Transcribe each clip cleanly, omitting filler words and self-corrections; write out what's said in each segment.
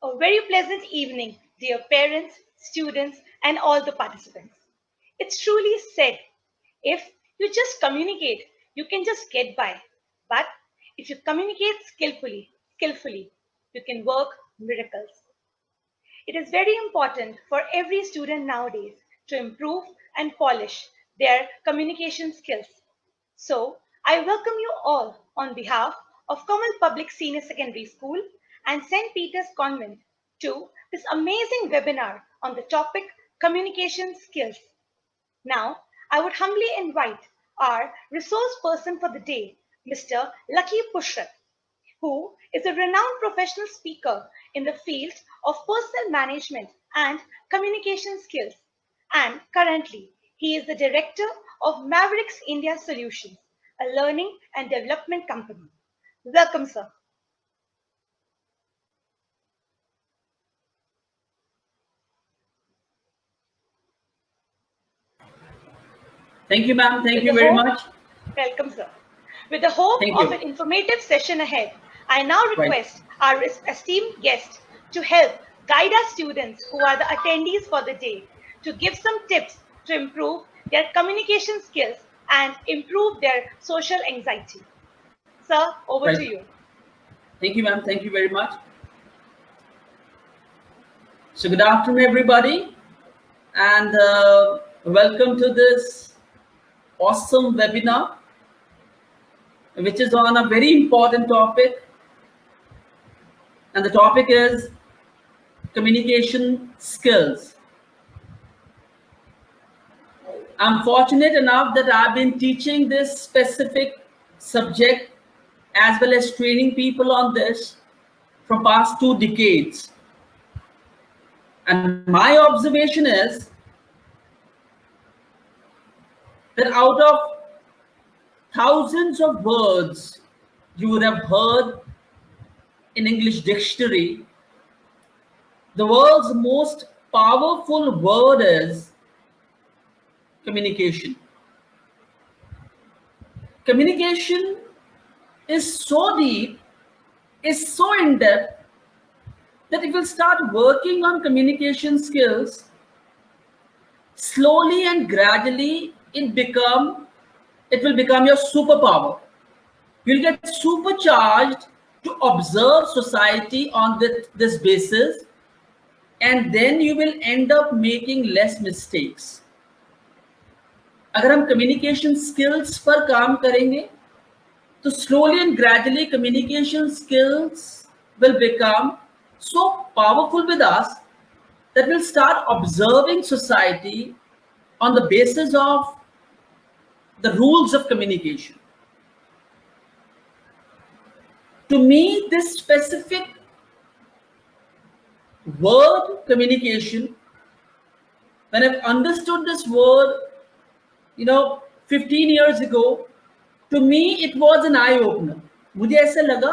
A very pleasant evening, dear parents, students, and all the participants. It's truly said if you just communicate, you can just get by. But if you communicate skillfully, you can work miracles. It is very important for every student nowadays to improve and polish their communication skills. So, I welcome you all on behalf of Kamal Public Senior Secondary School and St. Peter's Convent to this amazing webinar on the topic communication skills. Now, I would humbly invite our resource person for the day, Mr. Lucky Pushrat, who is a renowned professional speaker in the field of personal management and communication skills. And currently, he is the director of Mavericks India Solutions, a learning and development company. Welcome, sir. Thank you, ma'am. Thank With you the very hope, much. welcome, sir. With the hope Thank of you. an informative session ahead, I now Right. request our esteemed guest to help guide our students who are the attendees for the day to give some tips to improve their communication skills and improve their social anxiety. Sir, over to Right. you. Thank you, ma'am. Thank you very much. So, good afternoon, everybody, and welcome to this awesome webinar, which is on a very important topic. And the topic is communication skills. I'm fortunate enough that I've been teaching this specific subject as well as training people on this for past 2 decades. And my observation is that out of thousands of words you would have heard in English dictionary, the world's most powerful word is communication. Communication is so deep, is so in depth, that if you start working on communication skills, slowly and gradually it will become your superpower. You'll get supercharged to observe society on this basis, and then you will end up making less mistakes. अगर हम communication skills पर काम करेंगे, तो slowly and gradually communication skills will become so powerful with us that we'll start observing society on the basis of the rules of communication. To me, this specific word communication, when I've understood this word, 15 years ago, to me it was an eye opener. मुझे ऐसा लगा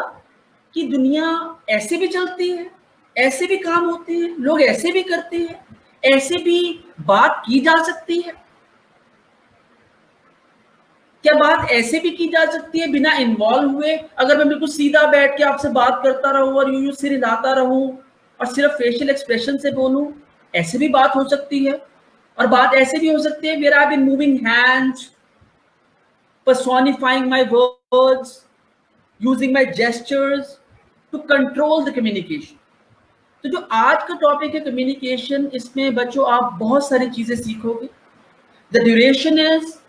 कि दुनिया ऐसे भी चलती है, ऐसे भी काम होते हैं, लोग ऐसे भी करते हैं, ऐसे भी बात की जा सकती है। क्या बात ऐसे भी की जा सकती है बिना इन्वॉल्व हुए? अगर मैं बिल्कुल सीधा बैठ के आपसे बात करता रहूं और यूं सिर हिलाता रहूं और सिर्फ फेशियल एक्सप्रेशन से बोलूं, ऐसे भी बात हो सकती है। और बात ऐसे भी हो सकती है where I been moving hands, personifying my words, using my gestures to control the communication. तो जो आज का टॉपिक है कम्युनिकेशन, इसमें बच्चों आप बहुत सारी चीजें सीखोगे. The duration is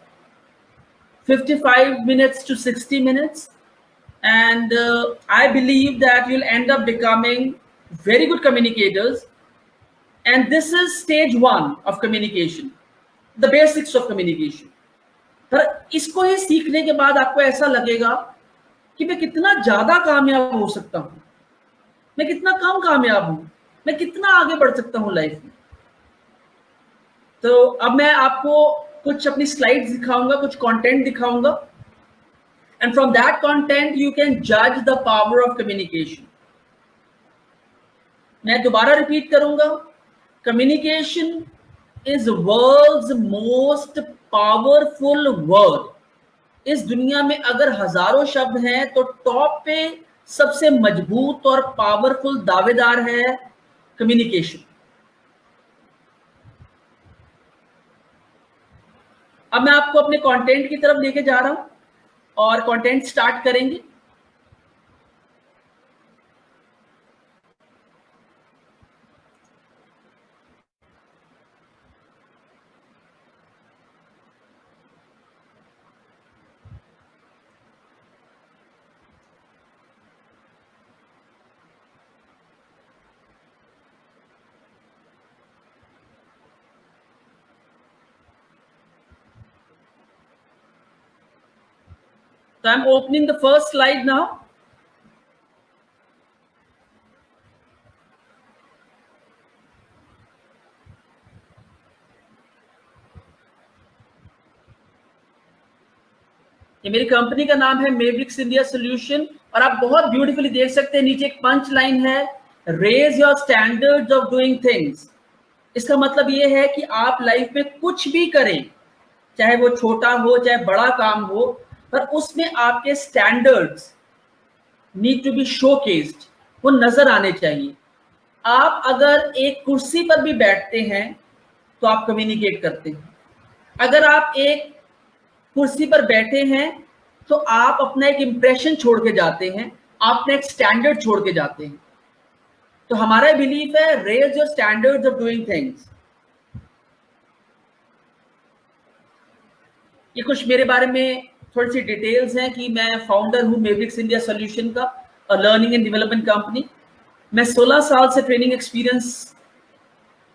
55 minutes to 60 minutes, and I believe that you'll end up becoming very good communicators. And this is stage 1 of communication, the basics of communication. पर इसको ही सीखने के बाद आपको ऐसा लगेगा कि मैं कितना ज्यादा कामयाब हो सकता हूं, मैं कितना कम कामयाब हूं, मैं कितना आगे बढ़ सकता हूं लाइफ में. तो अब मैं आपको कुछ अपनी स्लाइड्स दिखाऊंगा, कुछ कंटेंट दिखाऊंगा, and from that content you can जज द पावर ऑफ कम्युनिकेशन. मैं दोबारा रिपीट करूंगा, communication is world's most powerful word. इस दुनिया में अगर हजारों शब्द हैं तो टॉप पे सबसे मजबूत और पावरफुल दावेदार है कम्युनिकेशन। अब मैं आपको अपने कंटेंट की तरफ लेके जा रहा हूं और कंटेंट स्टार्ट करेंगे। So I'm opening the first slide now. ये मेरी कंपनी का नाम है मेवरिक्स इंडिया सॉल्यूशन और आप बहुत ब्यूटीफुली देख सकते हैं नीचे एक पंच लाइन है, raise your standards of doing things. इसका मतलब ये है कि आप लाइफ में कुछ भी करें, चाहे वो छोटा हो चाहे बड़ा काम हो, पर उसमें आपके standards need to be showcased, वो नजर आने चाहिए। आप अगर एक कुर्सी पर भी बैठते हैं तो आप कम्युनिकेट करते हैं। अगर आप एक कुर्सी पर बैठे हैं तो आप अपना एक इंप्रेशन छोड़ के जाते हैं, आप अपना एक स्टैंडर्ड छोड़ के जाते हैं। तो हमारा बिलीफ है raise your standards of doing things. ये कुछ मेरे बारे में थोड़ी सी डिटेल्स हैं कि मैं फाउंडर हूँ मेवरिक्स इंडिया सॉल्यूशन का, और लर्निंग एंड डेवलपमेंट कंपनी। मैं 16 साल से ट्रेनिंग एक्सपीरियंस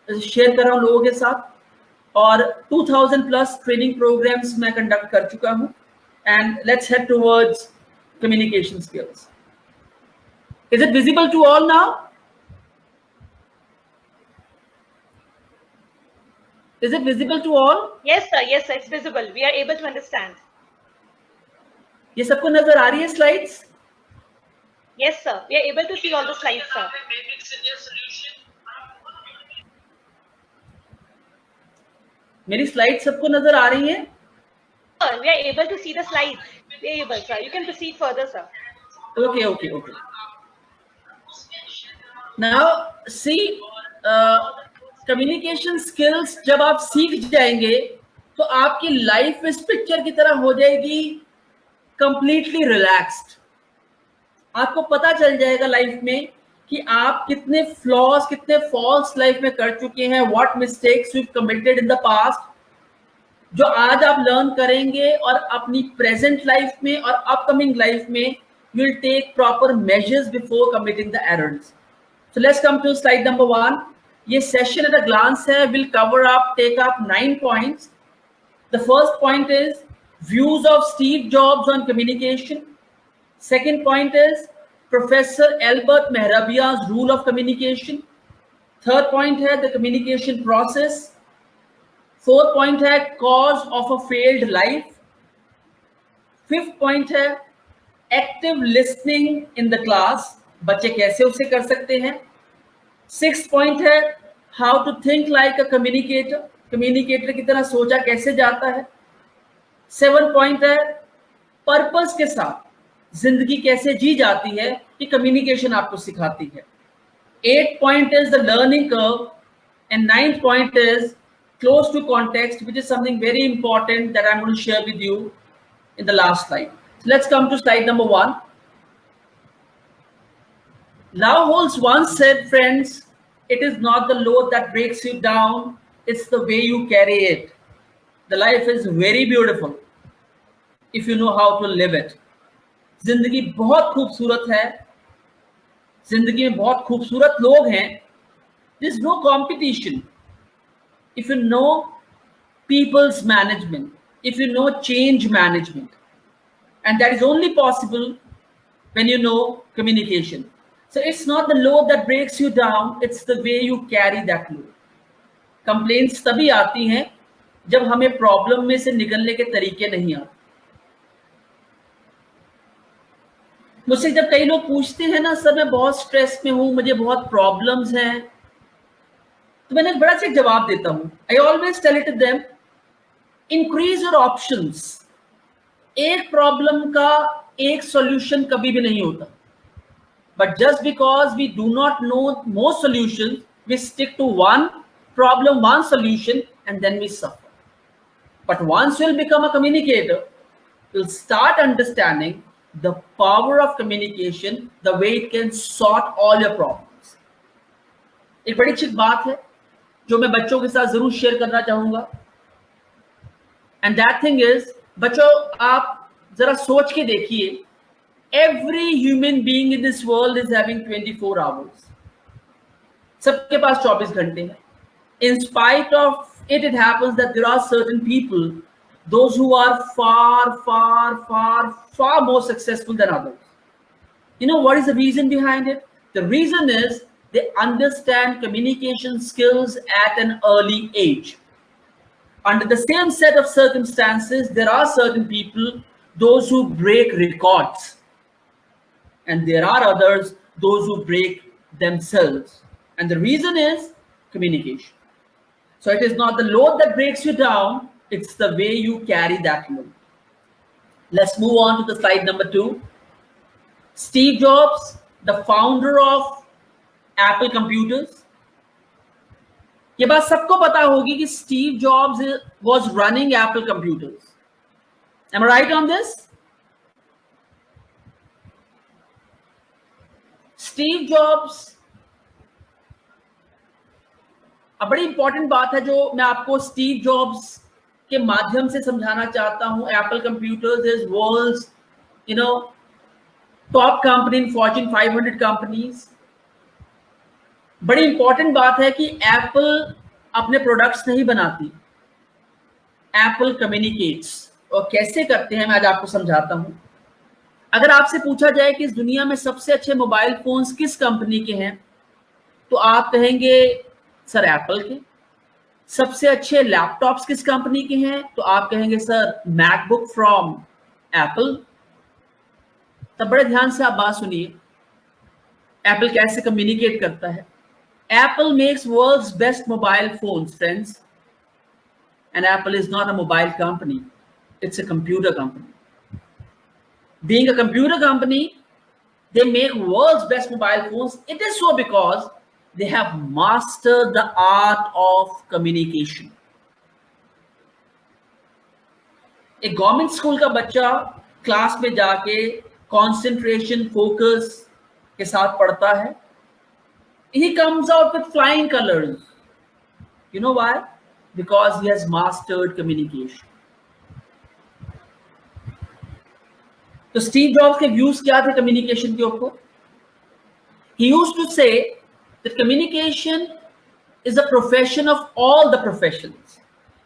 शेयर कर रहा हूँ लोगों के साथ और 2000 प्लस ट्रेनिंग प्रोग्राम्स मैं कंडक्ट कर चुका हूँ। And let's head towards communication skills. Is it visible to all now? Is it visible to all? Yes, sir. Yes, sir. It's visible. We are able to understand. ये सबको नजर आ रही है slides? Yes, sir. We are able to see all the slides, sir. मेरी slide सबको नजर आ रही है? Sir, we are able to see the slides. We are able, sir. You can proceed further, sir. Okay. Now see, communication skills जब आप सीख जाएंगे तो आपकी लाइफ इस पिक्चर की तरह हो जाएगी, कंप्लीटली रिलैक्स्ड। आपको पता चल जाएगा लाइफ में कि आप कितने फ्लॉज, कितने फॉल्स लाइफ में कर चुके हैं, what mistakes you committed in the past, जो आज आप लर्न करेंगे और अपनी प्रेजेंट लाइफ में और अपकमिंग लाइफ में you will take proper measures before committing the errors. So let's come to slide number 1. ये सेशन एट अ ग्लांस है, will cover up, take up 9 points. The first point is views of Steve Jobs on communication. Second point is Professor Albert Mehrabian's rule of communication. Third point है the communication process. Fourth point है cause of a failed life. Fifth point है active listening in the class. बच्चे कैसे उसे कर सकते हैं. Sixth point है how to think like a communicator. Communicator की तरह सोचा कैसे जाता है. Seventh point है purpose के साथ जिंदगी कैसे जी जाती है, कि कम्युनिकेशन आपको सिखाती है. 8th point is the learning curve and 9th point is close to context, which is something very important that I'm going to share with you in the last slide. So let's come to slide number 1. Lao Holtz once said, friends, it is not the load that breaks you down, it's the way you carry it. The life is very beautiful if you know how to live it. जिंदगी बहुत खूबसूरत है, जिंदगी में बहुत खूबसूरत लोग हैं. There is no competition if you know people's management, if you know change management, and that is only possible when you know communication. So it's not the load that breaks you down, it's the way you carry that load. Complaints तभी आती हैं जब हमें problem में से निकलने के तरीके नहीं आते. मुझसे जब कई लोग पूछते हैं ना, सर मैं बहुत स्ट्रेस में हूं, मुझे बहुत प्रॉब्लम्स हैं, तो मैंने बड़ा सा जवाब देता हूं. I always tell it them, increase your options. एक प्रॉब्लम का एक सॉल्यूशन कभी भी नहीं होता. But just because we do not know most solutions, we stick to one problem, one solution, and then we suffer. But once you'll become a communicator, you'll start understanding the power of communication, the way it can sort all your problems. एक बड़ी अच्छी बात है जो मैं बच्चों के साथ जरूर शेयर करना चाहूंगा, एंड दैट थिंग इज, बच्चों आप जरा सोच के देखिए, every human being in this world is having 24 hours. सबके पास 24 घंटे हैं. In spite of it, it happens that there are certain people, those who are far more successful than others. You know what is the reason behind it? The reason is they understand communication skills at an early age. Under the same set of circumstances, there are certain people, those who break records. And there are others, those who break themselves. And the reason is communication. So it is not the load that breaks you down, it's the way you carry that load. Let's move on to the slide number 2. Steve Jobs, the founder of Apple Computers. ये बात सबको पता होगी कि Steve Jobs was running Apple Computers. Am I right on this? Steve jobs, अब बड़ी important बात है जो मैं आपको स्टीव जॉब्स के माध्यम से समझाना चाहता हूं. Apple computers is world's top company in Fortune 500 companies. बड़ी इंपॉर्टेंट बात है कि एप्पल अपने प्रोडक्ट्स नहीं बनाती, एप्पल कम्युनिकेट्स. और कैसे करते हैं मैं आज आपको समझाता हूं. अगर आपसे पूछा जाए कि इस दुनिया में सबसे अच्छे मोबाइल फोन्स किस कंपनी के हैं, तो आप कहेंगे सर एप्पल के. सबसे अच्छे लैपटॉप्स किस कंपनी के हैं, तो आप कहेंगे सर मैकबुक फ्रॉम एप्पल. तब बड़े ध्यान से आप बात सुनिए, एप्पल कैसे कम्युनिकेट करता है. Apple makes world's best mobile phones friends, and Apple is not a mobile company, it's a computer company. Being a computer company, they make world's best mobile phones. It is so because they have mastered the art of communication. एक government school का बच्चा class में जाके concentration focus के साथ पढ़ता है. He comes out with flying colors. You know why? Because he has mastered communication. तो स्टीव जॉब्स के व्यूज क्या थे कम्युनिकेशन के ऊपर? He used to say that communication is a profession of all the professions.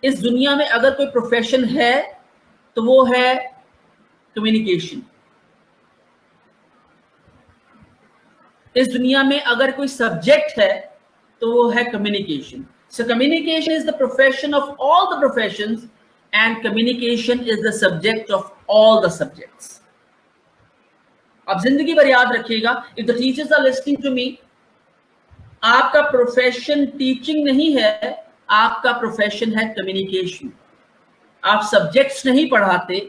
इस दुनिया में अगर कोई प्रोफेशन है तो वो है कम्युनिकेशन. इस दुनिया में अगर कोई सब्जेक्ट है तो वो है communication. So communication is the profession of all the professions and communication is the subject of all the subjects. आप जिंदगी भर याद रखिएगा, if the teachers are listening to me, आपका प्रोफेशन टीचिंग नहीं है, आपका प्रोफेशन है कम्युनिकेशन. आप सब्जेक्ट्स नहीं पढ़ाते,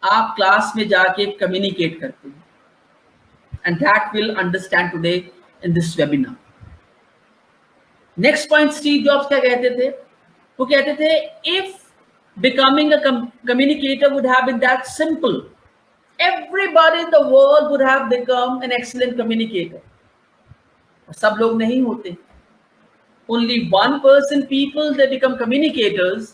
आप क्लास में जाके कम्युनिकेट करते हैं. And that will understand today in this webinar. Next point Steve Jobs क्या कहते थे? वो कहते थे if becoming a communicator would have been that simple, everybody in the world would have become an excellent communicator. सब लोग नहीं होते. Only 1% people, they become communicators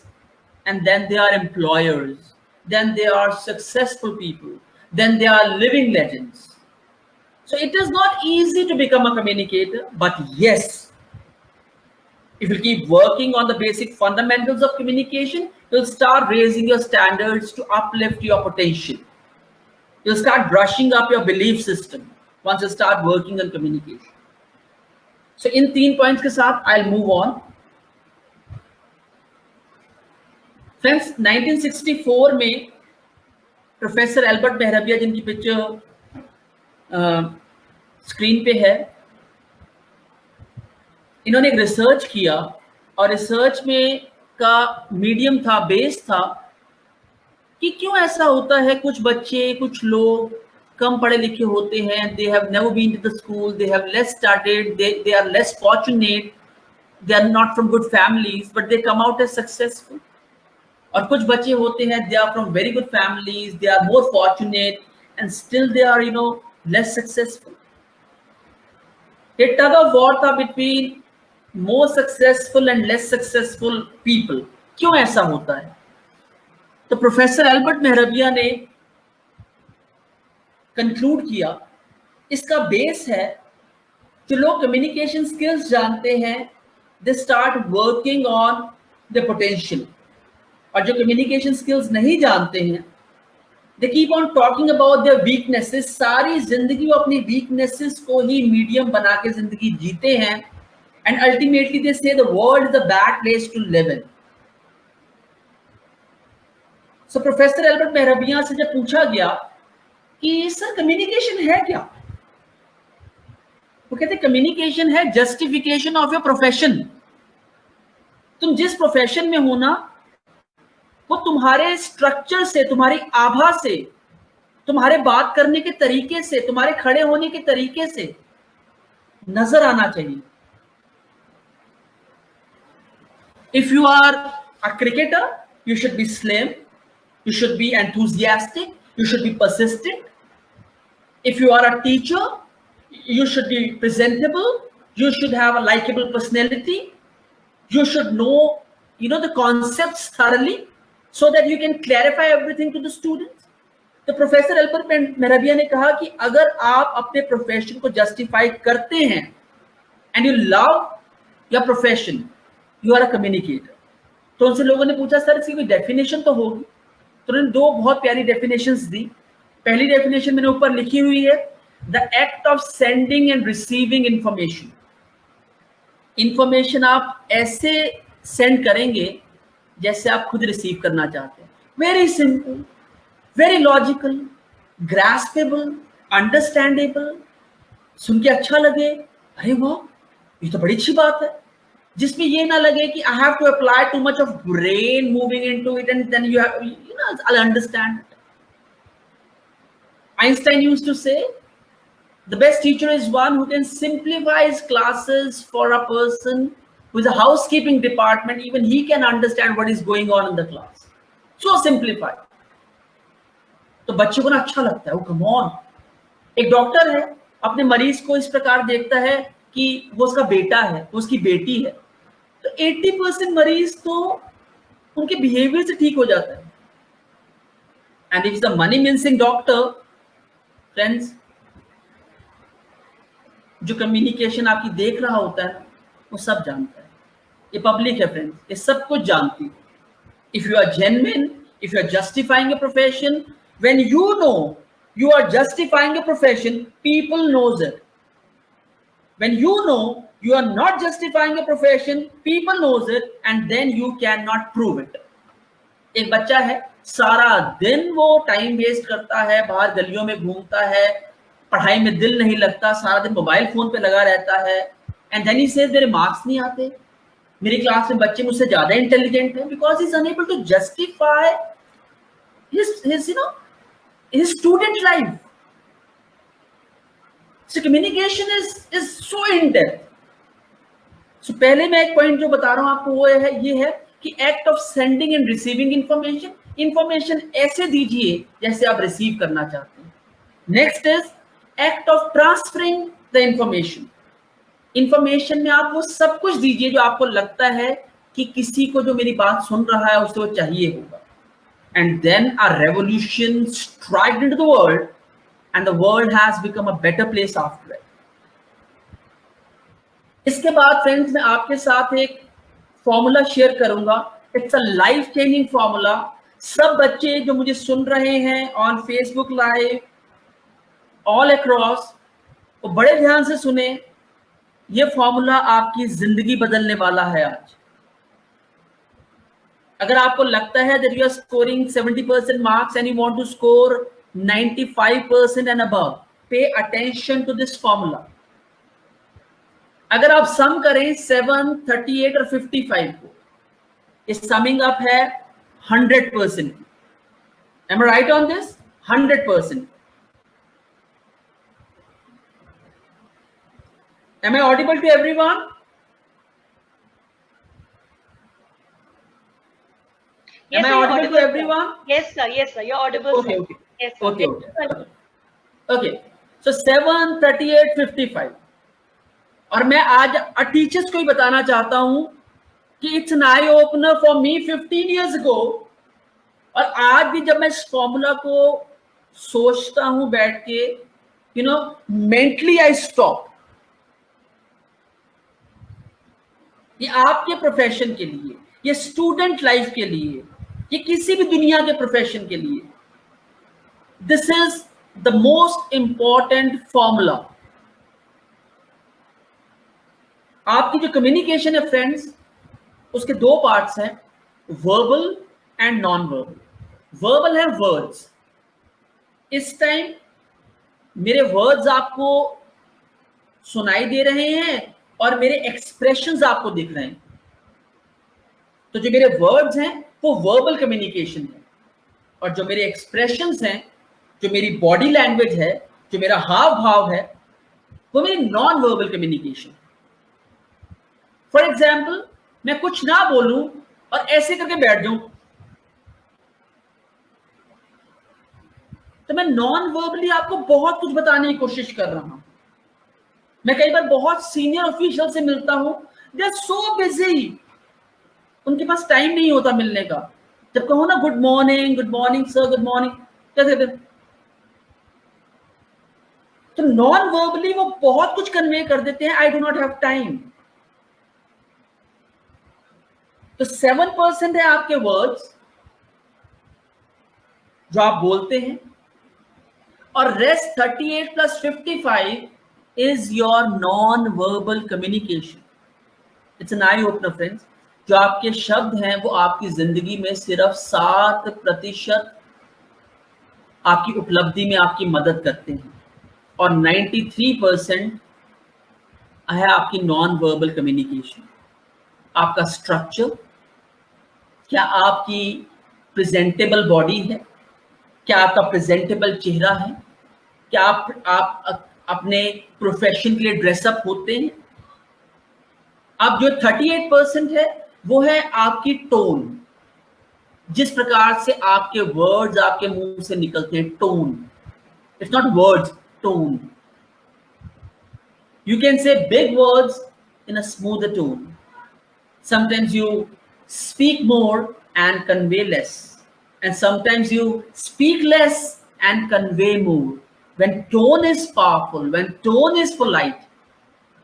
and then they are employers, then they are successful people, then they are living legends. So it is not easy to become a communicator, but yes, if you keep working on the basic fundamentals of communication, you'll start raising your standards to uplift your potential. You'll start brushing up your belief system once you start working on communication. So in 3 points के साथ I'll move on. Friends, 1964 में professor Albert मेहरबिया, जिनकी picture screen पे है, इन्होंने एक research किया और रिसर्च में का मीडियम था, बेस था कि क्यों ऐसा होता है कुछ बच्चे, कुछ लोग कम पढ़े लिखे होते हैं, they have never been to the school, they have less studied, they are less fortunate, they are not from good families, but they come out as successful. और कुछ बच्चे होते हैं, they are from very good families, they are more fortunate, and still they are, less successful. A tug of war था between more successful and less successful people. क्यों ऐसा होता है? तो प्रोफेसर एल्बर्ट मेहरबिया ने कंक्लूड किया, इसका बेस है जो लोग कम्युनिकेशन स्किल्स जानते हैं, they start working on the potential, और जो कम्युनिकेशन स्किल्स नहीं जानते हैं, they keep on talking about their weaknesses, सारी जिंदगी वो अपनी वीकनेसेस को ही मीडियम बना के जिंदगी जीते हैं, and ultimately they say the world is a bad place to live in. So professor Albert Mehrabian से जब पूछा गया कि सर कम्युनिकेशन है क्या, वो कहते कम्युनिकेशन है जस्टिफिकेशन ऑफ योर प्रोफेशन. तुम जिस प्रोफेशन में हो ना, वो तुम्हारे स्ट्रक्चर से, तुम्हारी आभा से, तुम्हारे बात करने के तरीके से, तुम्हारे खड़े होने के तरीके से नजर आना चाहिए. If you are a cricketer, you should be slim, you should be enthusiastic, you should be persistent. If you are a teacher, you should be presentable, you should have a likable personality, you should know the concepts thoroughly so that you can clarify everything to the students. तो professor Albert मेहरबिया ने कहा कि अगर आप अपने profession को justify करते हैं and you love your profession, you are a communicator. तो उनसे लोगों ने पूछा सर इसकी कोई डेफिनेशन तो होगी, तो उन्होंने दो बहुत प्यारी डेफिनेशंस दी. पहली डेफिनेशन मैंने ऊपर लिखी हुई है, the act of sending end receiving information. Information आप ऐसे सेंड करेंगे जैसे आप खुद रिसीव करना चाहते हैं. Very simple, very logical, graspable, understandable, सुन के अच्छा लगे, अरे वाह ये तो बड़ी अच्छी बात है, जिसमें ये ना लगे कि I have to apply too much of brain moving into it and then you have I'll understand it. Einstein used to say, the best teacher is one who can simplify his classes for a person who is a housekeeping department. Even he can understand what is going on in the class. So simplified. तो बच्चे को ना अच्छा लगता है, वो come on. एक doctor है, अपने मरीज को इस प्रकार देखता है कि वो उसका बेटा है, वो उसकी बेटी है, तो 80% मरीज तो उनके बिहेवियर से ठीक हो जाता है. And if it's a money mincing doctor, friends, जो कम्युनिकेशन आपकी देख रहा होता है वो सब जानता है. ये पब्लिक है फ्रेंड्स, ये सब कुछ जानती है. If you are genuine, if you are justifying a profession, when you know you are justifying a profession, people knows it. When you know you are not justifying a profession, people knows it, and then you cannot prove it. एक बच्चा है, सारा दिन वो time waste करता है, बाहर गलियों में घूमता है, पढ़ाई में दिल नहीं लगता, सारा दिन मोबाइल फोन पे लगा रहता है, एंड देन ही सेज मेरे मार्क्स नहीं आते, मेरी क्लास में बच्चे मुझसे ज्यादा इंटेलिजेंट हैं, because he is unable to justify his student life. So communication is so in depth. So पहले मैं एक पॉइंट जो बता रहा हूं आपको वो ये है कि act of sending end receiving information, information ऐसे दीजिए जैसे आप रिसीव करना चाहते हैं. Next is act of transferring the information. Information में आप वो सब कुछ दीजिए जो आपको लगता है कि किसी को जो मेरी बात सुन रहा है उसको चाहिए होगा. And then a revolution striked into the world and the world has become a better place after it. इसके बाद फ्रेंड्स मैं आपके साथ एक फॉर्मूला शेयर करूंगा. It's a life changing formula. सब बच्चे जो मुझे सुन रहे हैं on Facebook live all across, वो बड़े ध्यान से सुने. ये फॉर्मूला आपकी जिंदगी बदलने वाला है आज. अगर आपको लगता है that you are scoring 70% marks and you want to score 95% and above, pay attention to this formula. अगर आप सम करें 7, 38 और 55 को, इस समिंग अप है 100%. Am I right on this? 100%. Am I audible to everyone? Am Yes, I sir, you're audible to audible, sir. everyone? Yes, sir. Yes, sir. You're audible, Okay, sir. okay, Yes, sir. okay, Yes, okay, sir. okay. Okay. So 7:38:55. और मैं आज teachers को ही बताना चाहता हूं कि it's an eye opener for me 15 years ago। और आज भी जब मैं इस फॉर्मूला को सोचता हूं बैठ के, मेंटली आई स्टॉप। ये आपके प्रोफेशन के लिए, ये स्टूडेंट लाइफ के लिए, ये किसी भी दुनिया के प्रोफेशन के लिए, this is the most important formula. आपकी जो कम्युनिकेशन है फ्रेंड्स, उसके दो पार्ट्स हैं, verbal and non verbal. Verbal है वर्ड्स। इस टाइम मेरे वर्ड्स आपको सुनाई दे रहे हैं और मेरे एक्सप्रेशंस आपको दिख रहे हैं। तो जो मेरे वर्ड्स हैं वो वर्बल कम्युनिकेशन है, और जो मेरे एक्सप्रेशंस हैं, जो मेरी बॉडी लैंग्वेज है, जो मेरा हाव भाव है, वो मेरी non verbal communication. For example, मैं कुछ ना बोलूं और ऐसे करके बैठ जाऊं, तो मैं नॉन वर्बली आपको बहुत कुछ बताने की कोशिश कर रहा हूं। मैं कई बार बहुत सीनियर ऑफिशियल से मिलता हूं, दे आर सो बिजी, उनके पास टाइम नहीं होता मिलने का। जब कहो ना good morning sir, good morning, कैसे कहते, तो नॉन वर्बली वो बहुत कुछ कन्वे कर देते हैं, I do not have time. तो 7% है आपके वर्ड्स जो आप बोलते हैं, और rest 38 + 55 is your non verbal communication. It's an eye opener friends. जो आपके शब्द हैं वो आपकी जिंदगी में सिर्फ 7% आपकी उपलब्धि में आपकी मदद करते हैं, और 93% है आपकी नॉन वर्बल कम्युनिकेशन। आपका स्ट्रक्चर, क्या आपकी प्रेजेंटेबल बॉडी है, क्या आपका प्रेजेंटेबल चेहरा है, क्या आप अपने प्रोफेशन के लिए ड्रेसअप होते हैं। अब जो 38% है वो है आपकी टोन, जिस प्रकार से आपके वर्ड्स आपके मुंह से निकलते हैं, tone. It's not words, tone. You can say big words in a smoother tone. Sometimes you speak more and convey less, and sometimes you speak less and convey more. When tone is powerful, when tone is polite,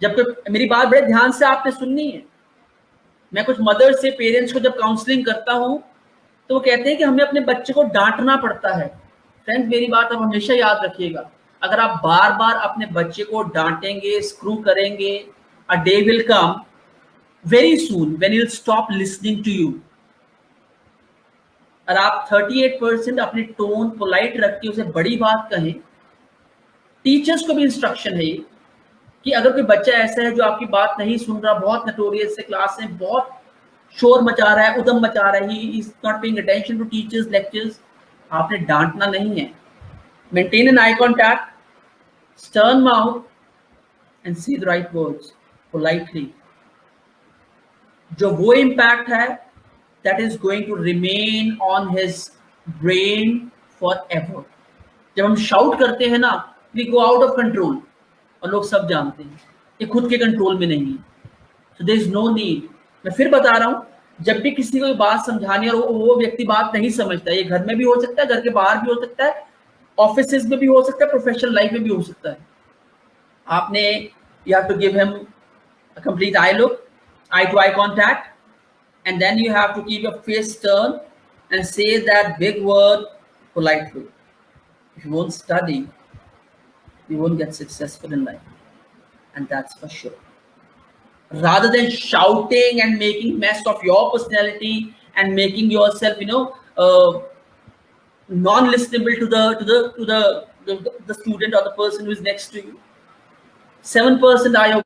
जब तक मेरी बात बड़े ध्यान से आपने सुननी है। मैं कुछ मदर से पेरेंट्स को जब काउंसलिंग करता हूं तो वो कहते हैं कि हमें अपने बच्चे को डांटना पड़ता है। फ्रेंड्स, मेरी बात आप हमेशा याद रखिएगा, अगर आप बार बार अपने बच्चे को डांटेंगे, स्क्रू करेंगे, a day will come very soon when you stop listening to you. और आप 38% अपनी टोन पोलाइट रख के उसे बड़ी बात कहें। टीचर्स को भी इंस्ट्रक्शन है कि अगर कोई बच्चा ऐसा है जो आपकी बात नहीं सुन रहा, बहुत नटोरियस है, क्लास में बहुत शोर मचा रहा है, उधम मचा रहा है, he is not paying attention to teachers lectures, आपने डांटना नहीं है। Maintain an eye contact, stern mouth, and say the right words politely. जो वो impact है that is going to remain on his brain forever. जब हम shout करते हैं ना, we go out of control, और लोग सब जानते हैं ये खुद के कंट्रोल में नहीं है। So there is no need. मैं फिर बता रहा हूँ, जब भी किसी को बात समझानी और वो व्यक्ति बात नहीं समझता, ये घर में भी हो सकता है, घर के बाहर भी हो सकता है, ऑफिस में भी हो सकता है, प्रोफेशनल लाइफ में भी हो सकता है, आपने you have to give him a complete eye look, eye to eye contact, and then you have to keep your face stern and say that big word politely. If you won't study, you won't get successful in life, and that's for sure. Rather than shouting and making mess of your personality and making yourself, non-listenable to the student or the person who is next to you, 7% are your